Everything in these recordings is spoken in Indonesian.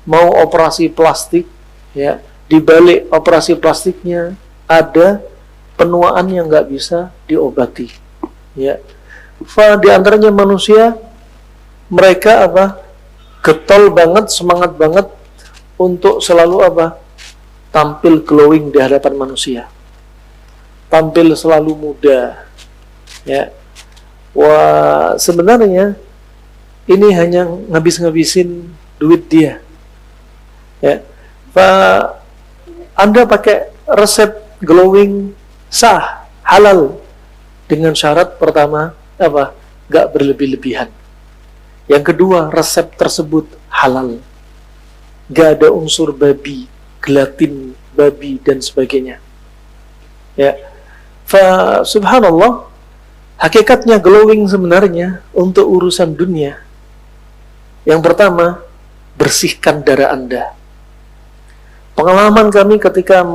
mau operasi plastik, ya, di balik operasi plastiknya ada penuaan yang nggak bisa diobati, ya. Di antaranya manusia, mereka apa? Getol banget, semangat banget untuk selalu apa? Tampil glowing di hadapan manusia, tampil selalu muda, ya. Wah, sebenarnya ini hanya ngabis-ngabisin duit dia, ya. Anda pakai resep glowing sah, halal, dengan syarat pertama apa? Gak berlebih-lebihan. Yang kedua, resep tersebut halal, gak ada unsur babi, gelatin babi dan sebagainya, ya. Subhanallah, hakikatnya glowing sebenarnya untuk urusan dunia. Yang pertama, bersihkan darah Anda. Pengalaman kami ketika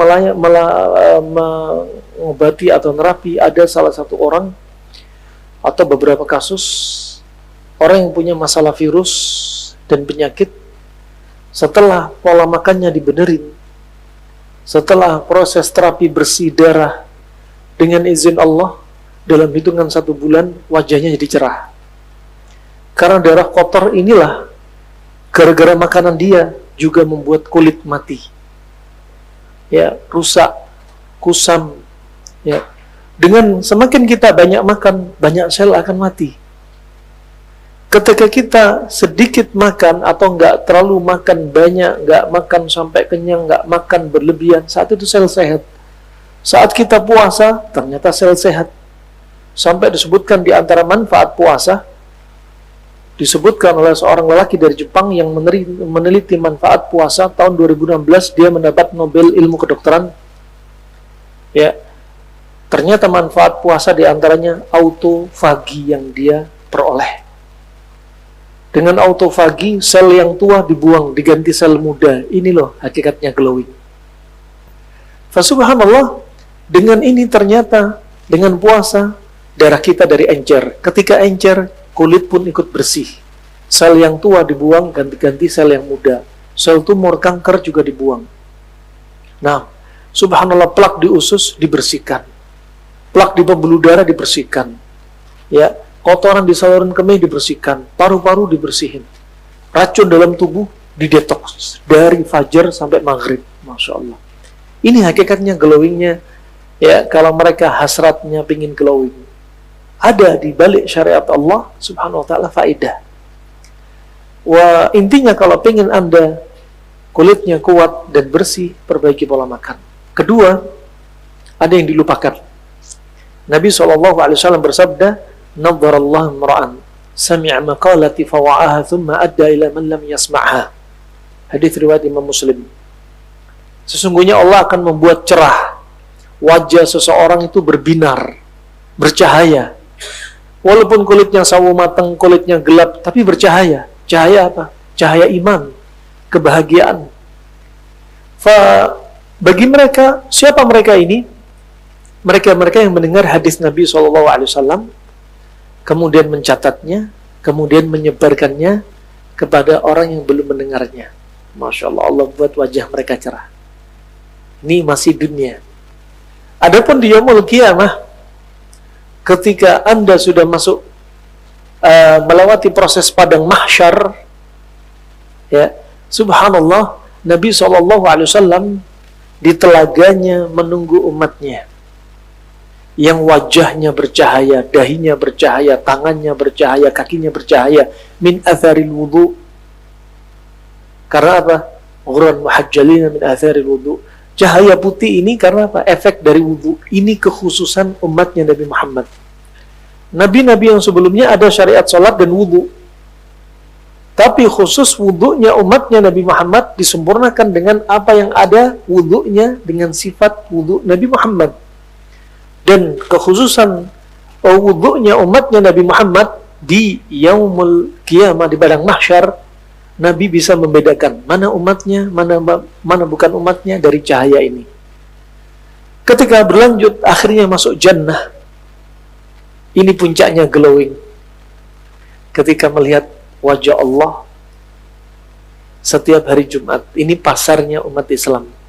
mengobati atau nerapi, ada salah satu orang atau beberapa kasus orang yang punya masalah virus dan penyakit, setelah pola makannya dibenerin, setelah proses terapi bersih darah, dengan izin Allah, dalam hitungan 1 bulan wajahnya jadi cerah. Karena darah kotor inilah, gara-gara makanan dia juga membuat kulit mati, ya, rusak, kusam, ya. Dengan semakin kita banyak makan, banyak sel akan mati. Ketika kita sedikit makan atau nggak terlalu makan banyak, nggak makan sampai kenyang, nggak makan berlebihan, saat itu sel sehat. Saat kita puasa, ternyata sel sehat. Sampai disebutkan di antara manfaat puasa, disebutkan oleh seorang lelaki dari Jepang yang meneliti manfaat puasa tahun 2016, dia mendapat Nobel ilmu kedokteran, ya. Ternyata manfaat puasa diantaranya autofagi yang dia peroleh. Dengan autofagi, sel yang tua dibuang, diganti sel muda. Ini loh hakikatnya glowing. Subhanallah, dengan ini ternyata dengan puasa darah kita dari encer. Ketika encer, kulit pun ikut bersih. Sel yang tua dibuang, ganti-ganti sel yang muda. Sel tumor, kanker juga dibuang. Nah, subhanallah, plak di usus dibersihkan, plak di pembuluh darah dibersihkan, ya, kotoran di saluran kemih dibersihkan, paru-paru dibersihin, racun dalam tubuh didetoks dari fajar sampai maghrib. Masya Allah. Ini hakikatnya glowingnya, ya. Kalau mereka hasratnya pingin glowing, ada di balik syariat Allah subhanahu wa ta'ala faedah. Wah, intinya kalau pengen Anda kulitnya kuat dan bersih, perbaiki pola makan. Kedua, ada yang dilupakan. Nabi SAW bersabda, "Nadharallahu imra'an sami'a maqalati fawa'aha thumma adda ila man lam yasma'ha." Hadis riwayat Imam Muslim. Sesungguhnya Allah akan membuat cerah wajah seseorang itu, berbinar, bercahaya. Walaupun kulitnya sawo mateng, kulitnya gelap, tapi bercahaya. Cahaya apa? Cahaya iman, kebahagiaan. Bagi mereka, siapa mereka ini? Mereka-mereka yang mendengar hadis Nabi SAW, kemudian mencatatnya, kemudian menyebarkannya kepada orang yang belum mendengarnya. Masya Allah, Allah buat wajah mereka cerah. Ini masih dunia. Adapun di yaumul qiyamah, ketika Anda sudah masuk melewati proses padang mahsyar, ya, subhanallah, Nabi SAW di telaganya menunggu umatnya yang wajahnya bercahaya, dahinya bercahaya, tangannya bercahaya, kakinya bercahaya, min atharil wudu. Karena apa? Ghurran muhajjalina min atharil wudu. Cahaya putih ini karena apa? Efek dari wudu. Ini kekhususan umatnya Nabi Muhammad. Nabi-nabi yang sebelumnya ada syariat salat dan wudu, tapi khusus wudunya umatnya Nabi Muhammad disempurnakan dengan apa yang ada wudunya, dengan sifat wudu Nabi Muhammad. Dan kekhususan wudunya umatnya Nabi Muhammad di yaumul qiyamah, di padang mahsyar, Nabi bisa membedakan mana umatnya, mana bukan umatnya dari cahaya ini. Ketika berlanjut akhirnya masuk jannah, ini puncaknya glowing. Ketika melihat wajah Allah setiap hari Jumat. Ini pasarnya umat Islam.